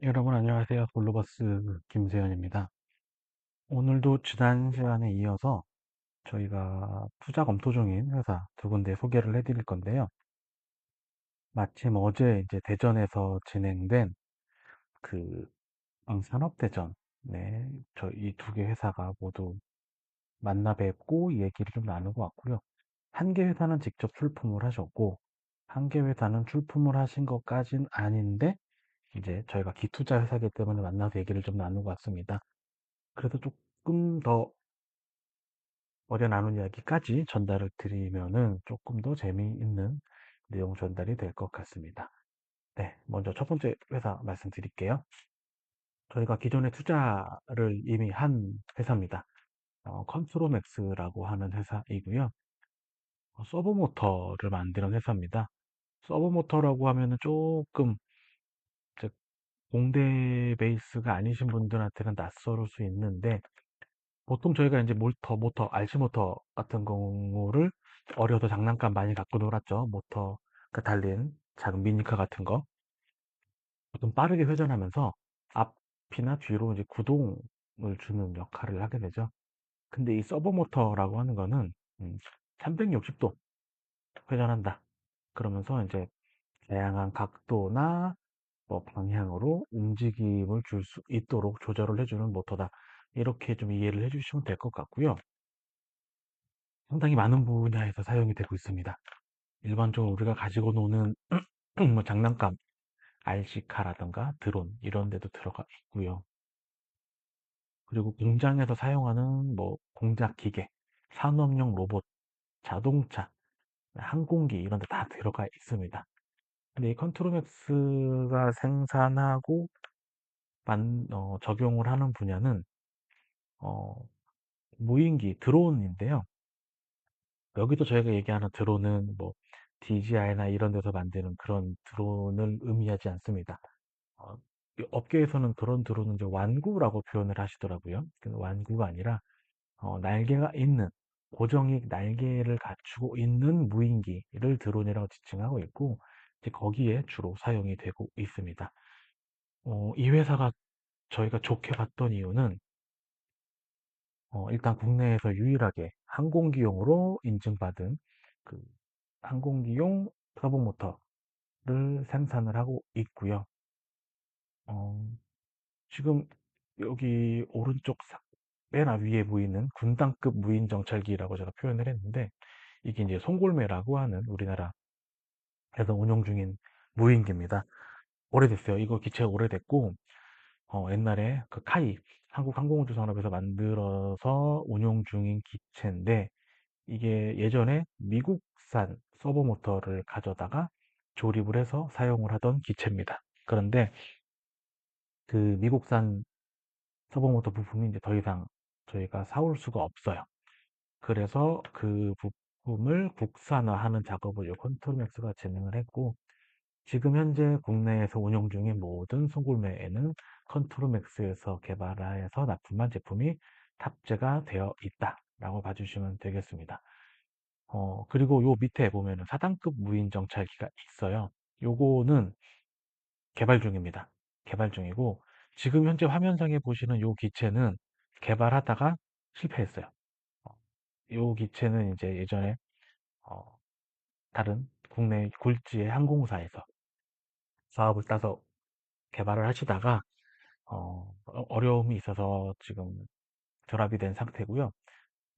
여러분 안녕하세요. 블루버스 김세현입니다. 오늘도 지난 시간에 이어서 저희가 투자 검토 중인 회사 두 군데 소개를 해드릴 건데요. 마침 어제 이제 대전에서 진행된 그 산업대전, 네, 저 이 두 개 회사가 모두 만나 뵙고 얘기를 좀 나누고 왔고요. 한 개 회사는 직접 출품을 하셨고, 한 개 회사는 출품을 하신 것까진 아닌데, 이제 저희가 기투자 회사이기 때문에 만나서 얘기를 좀 나누고 왔습니다. 그래서 조금 더 어제 나눈 이야기까지 전달을 드리면은 조금 더 재미있는 내용 전달이 될 것 같습니다. 네, 먼저 첫 번째 회사 말씀드릴게요. 저희가 기존에 투자를 이미 한 회사입니다. 컨트로맥스라고 하는 회사이고요. 서브모터를 만드는 회사입니다. 서브모터라고 하면은 조금 이제 공대 베이스가 아니신 분들한테는 낯설을 수 있는데 보통 저희가 이제 모터, RC 모터 같은 경우를 어려서 장난감 많이 갖고 놀았죠. 모터가 달린 작은 미니카 같은 거. 좀 빠르게 회전하면서 앞이나 뒤로 이제 구동을 주는 역할을 하게 되죠. 근데 이 서버 모터라고 하는 거는 360도 회전한다. 그러면서 이제 다양한 각도나 뭐 방향으로 움직임을 줄 수 있도록 조절을 해주는 모터다. 이렇게 좀 이해를 해주시면 될 것 같고요. 상당히 많은 분야에서 사용이 되고 있습니다. 일반적으로 우리가 가지고 노는 뭐 장난감, RC카라든가 드론 이런 데도 들어가 있고요. 그리고 공장에서 사용하는 뭐 공작 기계, 산업용 로봇, 자동차, 항공기 이런 데 다 들어가 있습니다. 근데 이 컨트로맥스가 생산하고 적용을 하는 분야는 어, 무인기 드론인데요. 여기도 저희가 얘기하는 드론은 뭐 DJI나 이런 데서 만드는 그런 드론을 의미하지 않습니다. 어, 이 업계에서는 그런 드론은 이제 완구라고 표현을 하시더라고요. 그 완구가 아니라 날개가 있는 고정익 날개를 갖추고 있는 무인기를 드론이라고 지칭하고 있고 이제 거기에 주로 사용이 되고 있습니다. 이 회사가 저희가 좋게 봤던 이유는 일단 국내에서 유일하게 항공기용으로 인증받은 그 항공기용 터보모터를 생산을 하고 있고요. 어, 지금 여기 오른쪽 맨 위에 보이는 군단급 무인 정찰기라고 제가 표현을 했는데 이게 이제 송골매라고 하는 우리나라에서 운용 중인 무인기입니다. 오래됐어요. 이거 기체가 오래됐고 옛날에 그 카이 한국항공우주산업에서 만들어서 운용 중인 기체인데 이게 예전에 미국산 서버 모터를 가져다가 조립을 해서 사용을 하던 기체입니다. 그런데 그 미국산 서버 모터 부품이 이제 더 이상 저희가 사올 수가 없어요. 그래서 그 부품을 국산화하는 작업을 요 컨트롤맥스가 진행을 했고 지금 현재 국내에서 운용 중인 모든 송골매에는 컨트롤맥스에서 개발해서 납품한 제품이 탑재가 되어 있다라고 봐주시면 되겠습니다. 그리고 요 밑에 보면은 4단급 무인 정찰기가 있어요. 요거는 개발 중입니다. 개발 중이고 지금 현재 화면상에 보시는 요 기체는 개발하다가 실패했어요. 어, 요 기체는 이제 예전에 어, 다른 국내 굴지의 항공사에서 사업을 따서 개발을 하시다가 어려움이 있어서 지금 결합이 된 상태고요.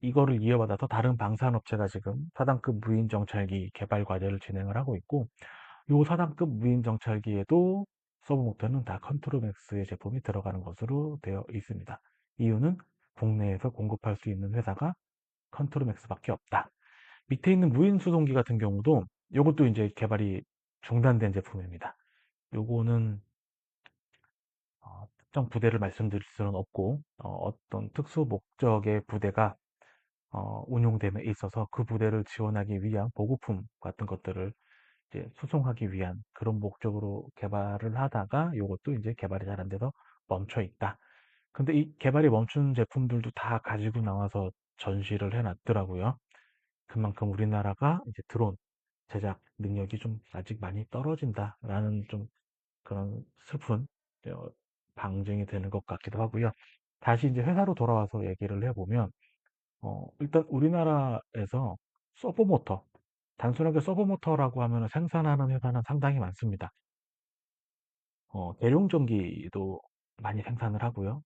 이거를 이어받아서 다른 방산업체가 지금 4단급 무인 정찰기 개발 과제를 진행을 하고 있고 요 4단급 무인 정찰기에도 서브모터는 다 컨트로맥스의 제품이 들어가는 것으로 되어 있습니다. 이유는 국내에서 공급할 수 있는 회사가 컨트로맥스밖에 없다. 밑에 있는 무인 수송기 같은 경우도 요것도 이제 개발이 중단된 제품입니다. 요거는 특정 부대를 말씀드릴 수는 없고 떤 특수 목적의 부대가 운용됨에 있어서 그 부대를 지원하기 위한 보급품 같은 것들을 이제 수송하기 위한 그런 목적으로 개발을 하다가 이것도 이제 개발이 잘 안 돼서 멈춰 있다. 근데 이 개발이 멈춘 제품들도 다 가지고 나와서 전시를 해놨더라고요. 그만큼 우리나라가 이제 드론 제작 능력이 좀 아직 많이 떨어진다라는 좀 그런 슬픈 어, 방증이 되는 것 같기도 하고요. 다시 이제 회사로 돌아와서 얘기를 해보면, 일단 우리나라에서 서브모터, 단순하게 서브모터라고 하면 생산하는 회사는 상당히 많습니다. 대룡전기도 많이 생산을 하고요.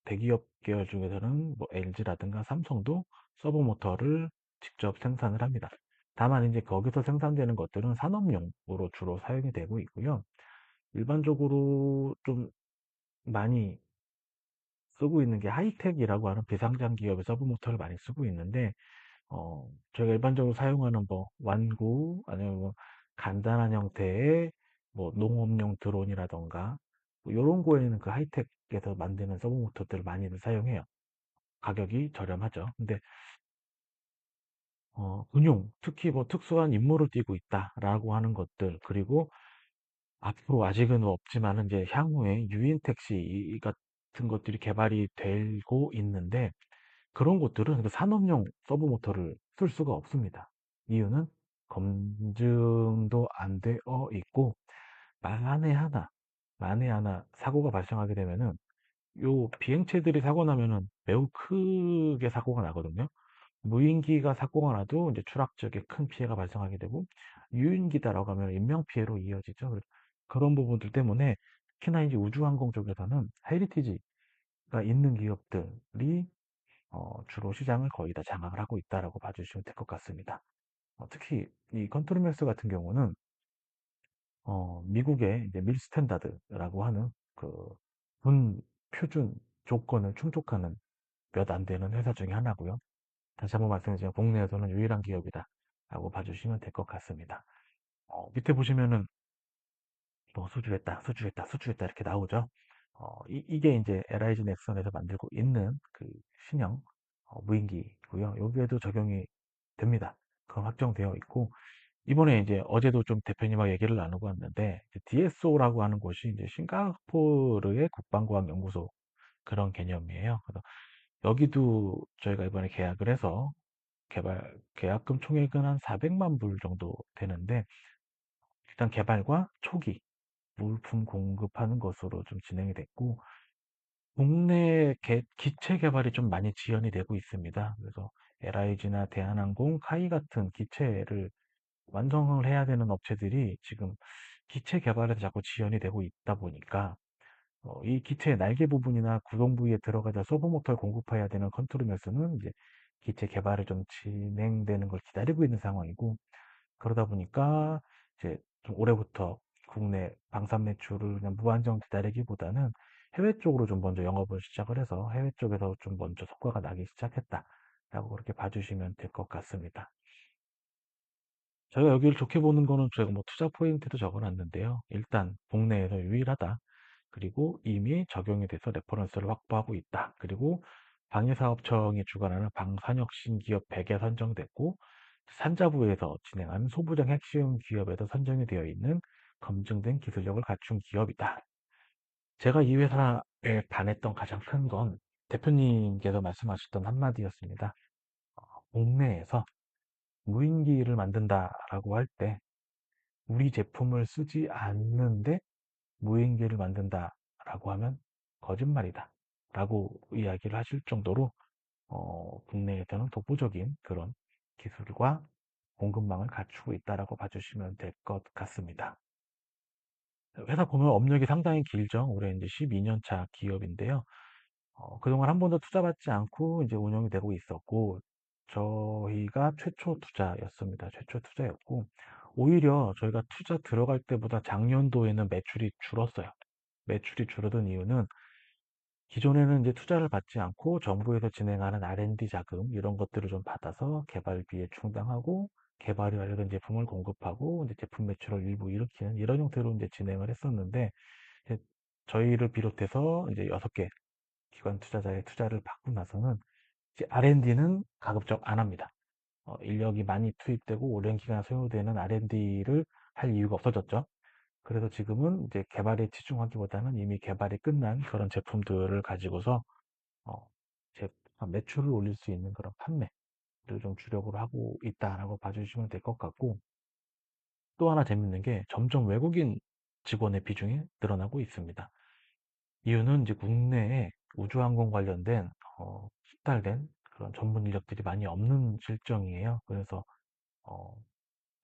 대기업 계열 중에서는 뭐 LG라든가 삼성도 서브모터를 직접 생산을 합니다. 다만 이제 거기서 생산되는 것들은 산업용으로 주로 사용이 되고 있고요. 일반적으로 좀 많이 쓰고 있는 게 하이텍이라고 하는 비상장 기업의 서브모터를 많이 쓰고 있는데, 저희가 일반적으로 사용하는 뭐 완구 아니면 뭐 간단한 형태의 뭐 농업용 드론이라던가 뭐 이런 거에는 그 하이텍에서 만드는 서브모터들을 많이들 사용해요. 가격이 저렴하죠. 근데 군용, 특히 뭐 특수한 임무를 띠고 있다라고 하는 것들, 그리고 앞으로 아직은 없지만은 이제 향후에 유인 택시 같은 것들이 개발이 되고 있는데, 그런 곳들은 그 산업용 서브 모터를 쓸 수가 없습니다. 이유는 검증도 안 되어 있고, 만에 하나, 만에 하나 사고가 발생하게 되면은, 요 비행체들이 사고 나면은 매우 크게 사고가 나거든요. 무인기가 사고가 나도 이제 추락적에 큰 피해가 발생하게 되고, 유인기다라고 하면 인명피해로 이어지죠. 그런 부분들 때문에 특히나 이제 우주항공 쪽에서는 헤리티지가 있는 기업들이 주로 시장을 거의 다 장악을 하고 있다라고 봐주시면 될 것 같습니다. 특히 이 컨트롤맥스 같은 경우는 미국의 이제 밀 스탠다드라고 하는 그 군 표준 조건을 충족하는 몇 안 되는 회사 중에 하나고요. 다시 한번 말씀드리면 국내에서는 유일한 기업이다라고 봐주시면 될 것 같습니다. 밑에 보시면은 뭐 수주했다, 수주했다, 수주했다 이렇게 나오죠. 이게 이제 LIG 넥슨에서 만들고 있는 그 신형 무인기고요. 여기에도 적용이 됩니다. 그건 확정되어 있고, 이번에 이제 어제도 좀 대표님하고 얘기를 나누고 왔는데, DSO라고 하는 곳이 이제 싱가포르의 국방과학연구소 그런 개념이에요. 그래서 여기도 저희가 이번에 계약을 해서 계약금 총액은 한 400만 불 정도 되는데, 일단 개발과 초기 물품 공급하는 것으로 좀 진행이 됐고, 국내 기체 개발이 좀 많이 지연이 되고 있습니다. 그래서 LIG나 대한항공, 카이 같은 기체를 완성을 해야 되는 업체들이 지금 기체 개발에서 자꾸 지연이 되고 있다 보니까 이 기체의 날개 부분이나 구동 부위에 들어가자 서브 모터를 공급해야 되는 컨트롤면서는 이제 기체 개발이 좀 진행되는 걸 기다리고 있는 상황이고, 그러다 보니까 이제 좀 올해부터 국내 방산 매출을 그냥 무한정 기다리기보다는 해외 쪽으로 좀 먼저 영업을 시작을 해서 해외 쪽에서 좀 먼저 성과가 나기 시작했다라고 그렇게 봐주시면 될 것 같습니다. 저희가 여기를 좋게 보는 거는 저희가 뭐 투자 포인트도 적어놨는데요. 일단 국내에서 유일하다. 그리고 이미 적용이 돼서 레퍼런스를 확보하고 있다. 그리고 방위사업청이 주관하는 방산혁 신기업 100에 선정됐고, 산자부에서 진행한 소부장 핵심 기업에도 선정이 되어 있는 검증된 기술력을 갖춘 기업이다. 제가 이 회사에 반했던 가장 큰 건 대표님께서 말씀하셨던 한마디였습니다. 국내에서 무인기를 만든다라고 할 때 우리 제품을 쓰지 않는데 무인기를 만든다라고 하면 거짓말이다 라고 이야기를 하실 정도로 국내에서는 독보적인 그런 기술과 공급망을 갖추고 있다라고 봐주시면 될 것 같습니다. 회사 보면 업력이 상당히 길죠. 올해 이제 12년 차 기업인데요. 그동안 한 번도 투자받지 않고 이제 운영이 되고 있었고, 저희가 최초 투자였습니다. 최초 투자였고, 오히려 저희가 투자 들어갈 때보다 작년도에는 매출이 줄었어요. 매출이 줄어든 이유는 기존에는 이제 투자를 받지 않고 정부에서 진행하는 R&D 자금 이런 것들을 좀 받아서 개발비에 충당하고 개발이 완료된 제품을 공급하고 이제 제품 매출을 일부 일으키는 이런 형태로 이제 진행을 했었는데, 이제 저희를 비롯해서 이제 6개 기관 투자자의 투자를 받고 나서는 이제 R&D는 가급적 안 합니다. 인력이 많이 투입되고 오랜 기간 소요되는 R&D를 할 이유가 없어졌죠. 그래서 지금은 이제 개발에 치중하기보다는 이미 개발이 끝난 그런 제품들을 가지고서 어, 제 매출을 올릴 수 있는 그런 판매를 좀 주력으로 하고 있다라고 봐주시면 될 것 같고, 또 하나 재밌는 게 점점 외국인 직원의 비중이 늘어나고 있습니다. 이유는 이제 국내에 우주항공 관련된 숙달된 그런 전문 인력들이 많이 없는 실정이에요. 그래서 어,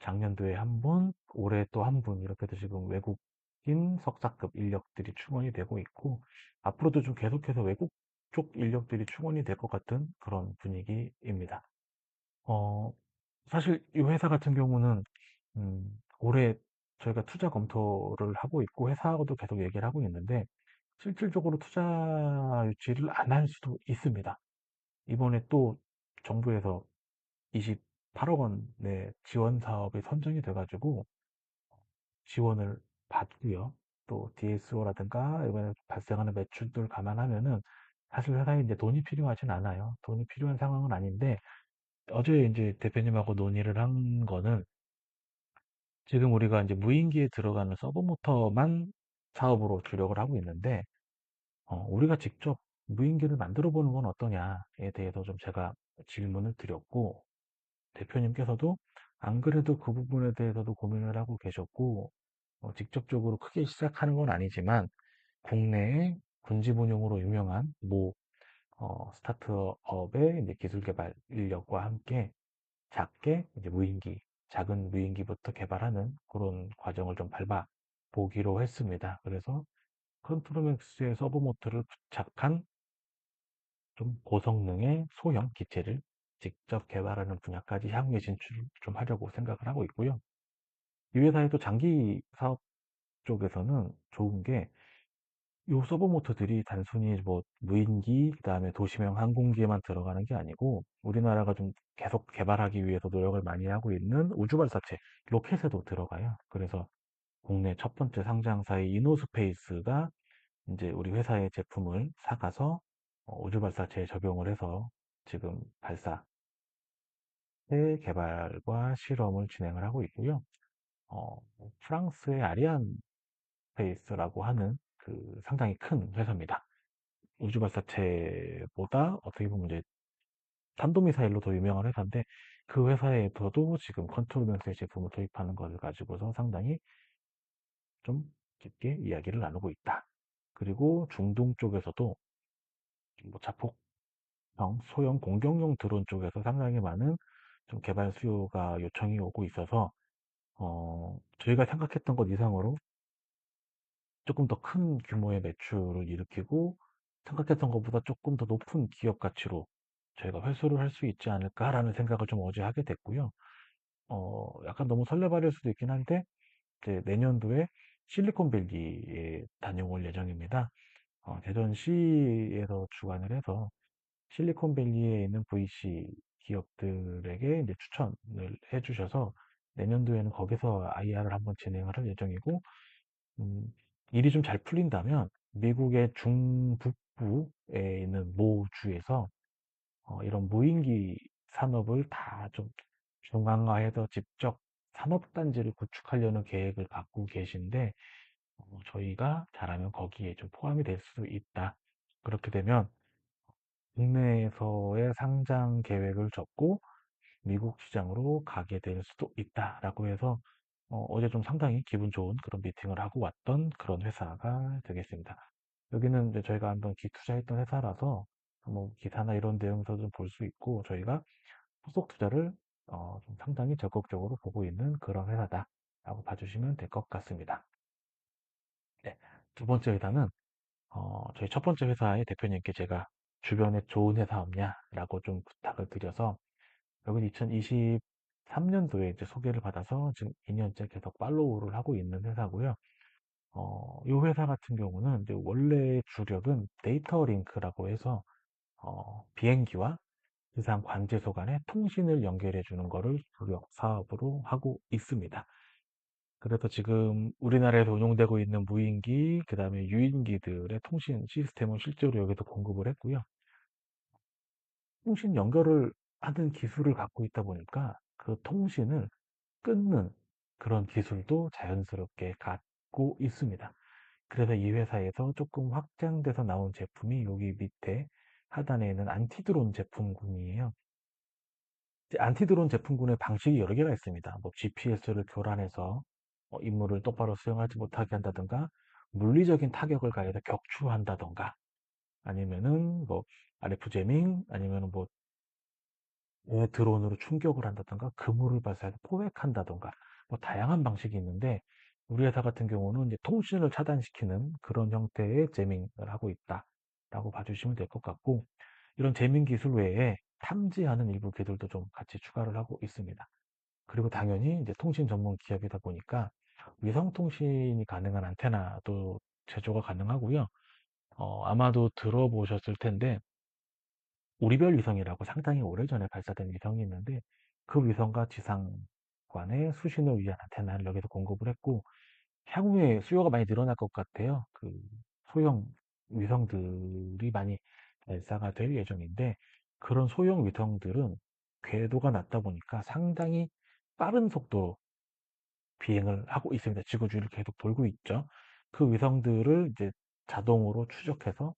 작년도에 한 분, 올해 또 한 분, 이렇게 해서 지금 외국인 석사급 인력들이 충원이 되고 있고, 앞으로도 좀 계속해서 외국 쪽 인력들이 충원이 될 것 같은 그런 분위기입니다. 어, 사실 이 회사 같은 경우는, 올해 저희가 투자 검토를 하고 있고, 회사하고도 계속 얘기를 하고 있는데, 실질적으로 투자 유치를 안 할 수도 있습니다. 이번에 또 정부에서 28억 원의 지원 사업이 선정이 돼가지고, 지원을 받고요. 또 DSO라든가 이번에 발생하는 매출들 감안하면은 사실 회사에 이제 돈이 필요하진 않아요. 돈이 필요한 상황은 아닌데 어제 이제 대표님하고 논의를 한 거는 지금 우리가 이제 무인기에 들어가는 서브 모터만 사업으로 주력을 하고 있는데 우리가 직접 무인기를 만들어 보는 건 어떠냐에 대해서 좀 제가 질문을 드렸고 대표님께서도 안 그래도 그 부분에 대해서도 고민을 하고 계셨고 직접적으로 크게 시작하는 건 아니지만 국내에 군지분용으로 유명한 모 스타트업의 이제 기술 개발 인력과 함께 작게 이제 무인기, 작은 무인기부터 개발하는 그런 과정을 좀 밟아 보기로 했습니다. 그래서 컨트로맥스의 서브 모터를 부착한 좀 고성능의 소형 기체를 직접 개발하는 분야까지 향후에 진출을 좀 하려고 생각을 하고 있고요. 이 회사에도 장기 사업 쪽에서는 좋은 게 요 서버 모터들이 단순히 뭐 무인기, 그다음에 도시명 항공기에만 들어가는 게 아니고 우리나라가 좀 계속 개발하기 위해서 노력을 많이 하고 있는 우주 발사체 로켓에도 들어가요. 그래서 국내 첫 번째 상장사의 이노스페이스가 이제 우리 회사의 제품을 사가서 우주 발사체에 적용을 해서 지금 발사체 개발과 실험을 진행을 하고 있고요. 어, 프랑스의 아리안 스페이스라고 하는 그 상당히 큰 회사입니다. 우주 발사체보다 어떻게 보면 이제 탄도미사일로 더 유명한 회사인데 그 회사에서도 지금 컨트롤면스의 제품을 도입하는 것을 가지고서 상당히 좀 깊게 이야기를 나누고 있다. 그리고 중동 쪽에서도 뭐 자폭형 소형 공격용 드론 쪽에서 상당히 많은 좀 개발 수요가 요청이 오고 있어서 저희가 생각했던 것 이상으로 조금 더 큰 규모의 매출을 일으키고 생각했던 것보다 조금 더 높은 기업 가치로 저희가 회수를 할 수 있지 않을까라는 생각을 좀 어제 하게 됐고요. 약간 너무 설레발일 수도 있긴 한데 이제 내년도에 실리콘밸리에 다녀올 예정입니다. 대전시에서 주관을 해서 실리콘밸리에 있는 VC 기업들에게 이제 추천을 해주셔서 내년도에는 거기서 IR을 한번 진행을 할 예정이고 음, 일이 좀 잘 풀린다면 미국의 중북부에 있는 모 주에서 이런 무인기 산업을 다 좀 중앙화해서 직접 산업단지를 구축하려는 계획을 갖고 계신데 저희가 잘하면 거기에 좀 포함이 될 수 있다. 그렇게 되면 국내에서의 상장 계획을 접고 미국 시장으로 가게 될 수도 있다라고 해서 어제 좀 상당히 기분 좋은 그런 미팅을 하고 왔던 그런 회사가 되겠습니다. 여기는 이제 저희가 한번 기투자했던 회사라서 뭐 기사나 이런 내용도 좀 볼 수 있고 저희가 후속 투자를 좀 상당히 적극적으로 보고 있는 그런 회사다라고 봐주시면 될 것 같습니다. 네. 두 번째 회사는 저희 첫 번째 회사의 대표님께 제가 주변에 좋은 회사 없냐라고 좀 부탁을 드려서 여기는 2023년도에 이제 소개를 받아서 지금 2년째 계속 팔로우를 하고 있는 회사고요. 이 회사 같은 경우는 이제 원래 주력은 데이터 링크라고 해서 비행기와 지상 관제소 간의 통신을 연결해 주는 거를 주력 사업으로 하고 있습니다. 그래서 지금 우리나라에서 운용되고 있는 무인기, 그 다음에 유인기들의 통신 시스템은 실제로 여기서 공급을 했고요. 통신 연결을 하는 기술을 갖고 있다 보니까 그 통신을 끊는 그런 기술도 자연스럽게 갖고 있습니다. 그래서 이 회사에서 조금 확장돼서 나온 제품이 여기 밑에 하단에 있는 안티드론 제품군이에요. 안티드론 제품군의 방식이 여러 개가 있습니다. 뭐 GPS를 교란해서 임무를 똑바로 수행하지 못하게 한다든가, 물리적인 타격을 가해서 격추한다던가 아니면은 뭐 RF 제밍 아니면은 뭐 드론으로 충격을 한다던가 그물을 발사해서 포획한다던가 뭐 다양한 방식이 있는데 우리 회사 같은 경우는 이제 통신을 차단시키는 그런 형태의 제밍을 하고 있다라고 봐주시면 될 것 같고 이런 제밍 기술 외에 탐지하는 일부 기술도 좀 같이 추가를 하고 있습니다. 그리고 당연히 이제 통신 전문 기업이다 보니까 위성 통신이 가능한 안테나도 제조가 가능하고요. 아마도 들어보셨을 텐데 우리별 위성이라고 상당히 오래전에 발사된 위성이 있는데 그 위성과 지상관의 수신을 위한 안테나를 여기서 공급을 했고 향후에 수요가 많이 늘어날 것 같아요. 그 소형 위성들이 많이 발사가 될 예정인데 그런 소형 위성들은 궤도가 낮다 보니까 상당히 빠른 속도로 비행을 하고 있습니다. 지구 주위를 계속 돌고 있죠. 그 위성들을 이제 자동으로 추적해서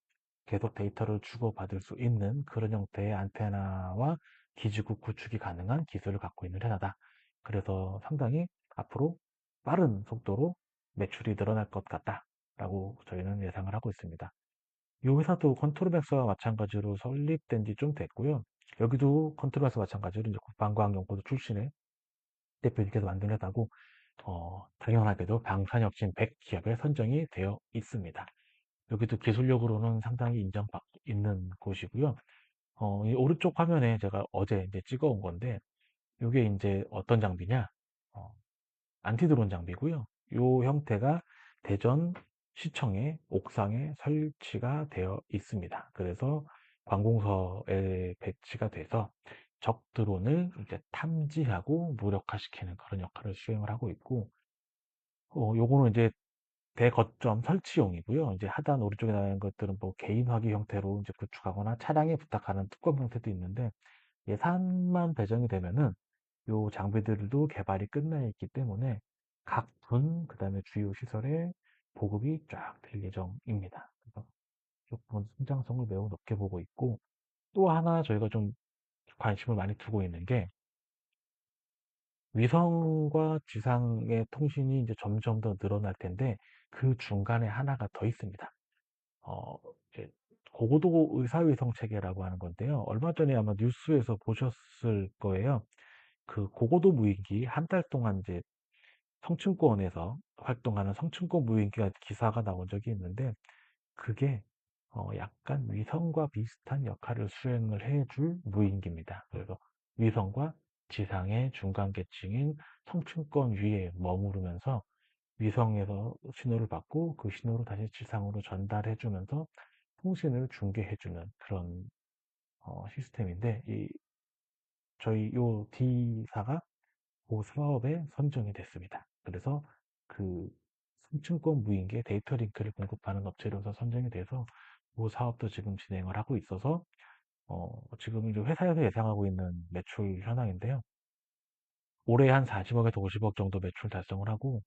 계속 데이터를 주고받을 수 있는 그런 형태의 안테나와 기지국 구축이 가능한 기술을 갖고 있는 회사다. 그래서 상당히 앞으로 빠른 속도로 매출이 늘어날 것 같다라고 저희는 예상을 하고 있습니다. 이 회사도 컨트롤맥스와 마찬가지로 설립된 지 좀 됐고요. 여기도 컨트롤맥스와 마찬가지로 이제 국방과학연구소 출신의 대표님께서 만든 회사고 당연하게도 방산혁신 100 기업에 선정이 되어 있습니다. 여기도 기술력으로는 상당히 인정받고 있는 곳이고요. 이 오른쪽 화면에 제가 어제 이제 찍어 온 건데, 이게 이제 어떤 장비냐? 어, 안티드론 장비고요. 이 형태가 대전 시청의 옥상에 설치가 되어 있습니다. 그래서 관공서에 배치가 돼서 적 드론을 이제 탐지하고 무력화시키는 그런 역할을 수행을 하고 있고, 요거는 이제 대거점 설치용이고요. 이제 하단 오른쪽에 나오는 것들은 뭐 개인 화기 형태로 이제 구축하거나 차량에 부탁하는 뚜껑 형태도 있는데 예산만 배정이 되면은 요 장비들도 개발이 끝나 있기 때문에 각 분, 그다음에 주요 시설에 보급이 쫙 될 예정입니다. 그래서 이 부분 성장성을 매우 높게 보고 있고 또 하나 저희가 좀 관심을 많이 두고 있는 게 위성과 지상의 통신이 이제 점점 더 늘어날 텐데 그 중간에 하나가 더 있습니다. 어, 이제 고고도 의사위성 체계라고 하는 건데요. 얼마 전에 아마 뉴스에서 보셨을 거예요. 그 고고도 무인기 한 달 동안 이제 성층권에서 활동하는 성층권 무인기가 기사가 나온 적이 있는데 그게 약간 위성과 비슷한 역할을 수행을 해줄 무인기입니다. 그래서 위성과 지상의 중간 계층인 성층권 위에 머무르면서 위성에서 신호를 받고 그 신호를 다시 지상으로 전달해주면서 통신을 중계해주는 그런 시스템인데 저희 요 D사가 그 사업에 선정이 됐습니다. 그래서 그 성층권 무인기에 데이터 링크를 공급하는 업체로서 선정이 돼서 그 사업도 지금 진행을 하고 있어서 지금 이제 회사에서 예상하고 있는 매출 현황인데요. 올해 한 40억에서 50억 정도 매출 달성을 하고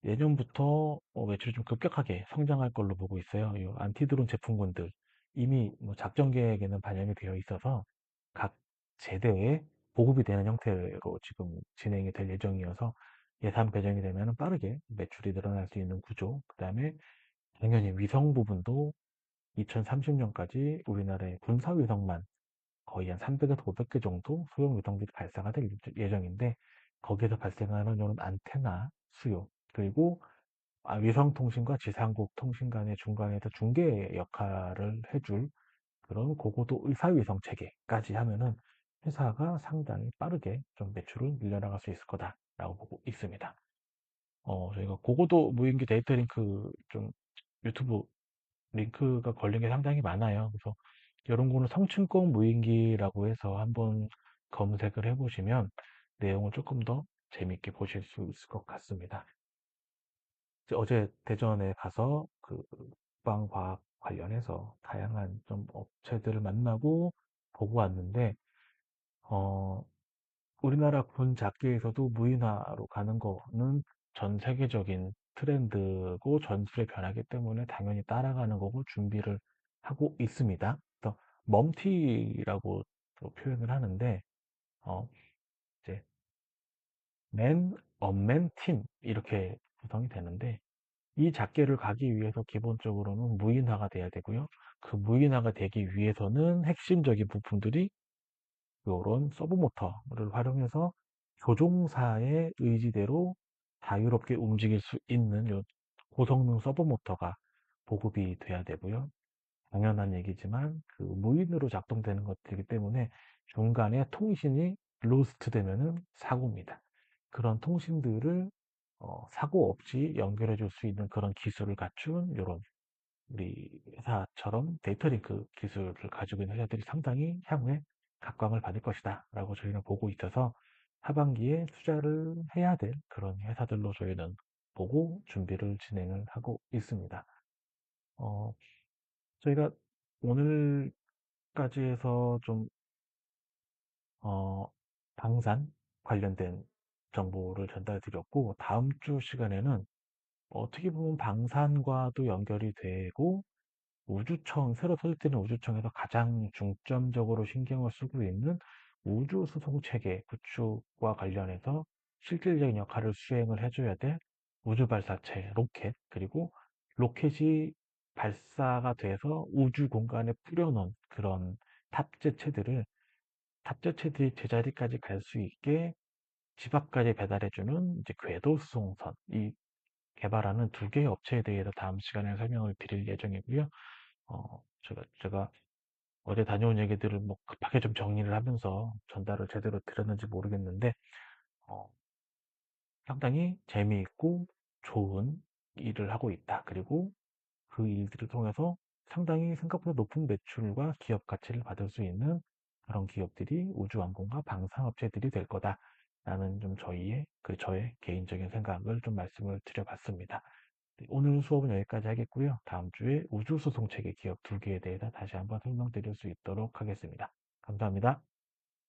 내년부터 매출이 좀 급격하게 성장할 걸로 보고 있어요. 이 안티드론 제품군들 이미 뭐 작전 계획에는 반영이 되어 있어서 각 제대에 보급이 되는 형태로 지금 진행이 될 예정이어서 예산 배정이 되면 빠르게 매출이 늘어날 수 있는 구조. 그다음에 당연히 위성 부분도 2030년까지 우리나라의 군사 위성만 거의 한 300에서 500개 정도 소형 위성들이 발사가 될 예정인데 거기에서 발생하는 이런 안테나 수요 그리고 위성 통신과 지상국 통신 간의 중간에서 중개 역할을 해줄 그런 고고도 의사위성 체계까지 하면은 회사가 상당히 빠르게 좀 매출을 늘려나갈 수 있을 거다라고 보고 있습니다. 저희가 고고도 무인기 데이터 링크 좀 유튜브 링크가 걸린 게 상당히 많아요. 그래서 이런 거는 성층권 무인기라고 해서 한번 검색을 해보시면 내용을 조금 더 재밌게 보실 수 있을 것 같습니다. 어제 대전에 가서 그 국방과학 관련해서 다양한 좀 업체들을 만나고 보고 왔는데, 어, 우리나라 군 잡기에서도 무인화로 가는 거는 전 세계적인 트렌드고 전술의 변화기 때문에 당연히 따라가는 거고 준비를 하고 있습니다. 그래서 멈티라고 또 표현을 하는데, 어, 이제 맨, 언맨 팀 이렇게 구성이 되는데 이 작계를 가기 위해서 기본적으로는 무인화가 돼야 되고요. 그 무인화가 되기 위해서는 핵심적인 부품들이 이런 서브모터를 활용해서 조종사의 의지대로 자유롭게 움직일 수 있는 요 고성능 서브모터가 보급이 돼야 되고요. 당연한 얘기지만 그 무인으로 작동되는 것들이기 때문에 중간에 통신이 로스트 되면은 사고입니다. 그런 통신들을 사고 없이 연결해 줄 수 있는 그런 기술을 갖춘 이런 우리 회사처럼 데이터 링크 기술을 가지고 있는 회사들이 상당히 향후에 각광을 받을 것이다 라고 저희는 보고 있어서 하반기에 투자를 해야 될 그런 회사들로 저희는 보고 준비를 진행을 하고 있습니다. 어, 저희가 오늘까지 해서 좀, 어, 방산 관련된 정보를 전달 드렸고, 다음 주 시간에는 어떻게 보면 방산과도 연결이 되고, 우주청, 새로 설립되는 우주청에서 가장 중점적으로 신경을 쓰고 있는 우주 수송 체계 구축과 관련해서 실질적인 역할을 수행을 해줘야 될 우주 발사체, 로켓, 그리고 로켓이 발사가 돼서 우주 공간에 뿌려놓은 그런 탑재체들을 탑재체들이 제자리까지 갈 수 있게 집 앞까지 배달해주는 이제 궤도 수송선, 이 개발하는 두 개의 업체에 대해서 다음 시간에 설명을 드릴 예정이고요. 제가 어제 다녀온 얘기들을 뭐 급하게 좀 정리를 하면서 전달을 제대로 드렸는지 모르겠는데, 어, 상당히 재미있고 좋은 일을 하고 있다. 그리고 그 일들을 통해서 상당히 생각보다 높은 매출과 기업 가치를 받을 수 있는 그런 기업들이 우주항공과 방산업체들이 될 거다라는 좀 저의 개인적인 생각을 좀 말씀을 드려봤습니다. 네, 오늘 수업은 여기까지 하겠고요. 다음 주에 우주수송체계 기업 두 개에 대해서 다시 한번 설명드릴 수 있도록 하겠습니다. 감사합니다.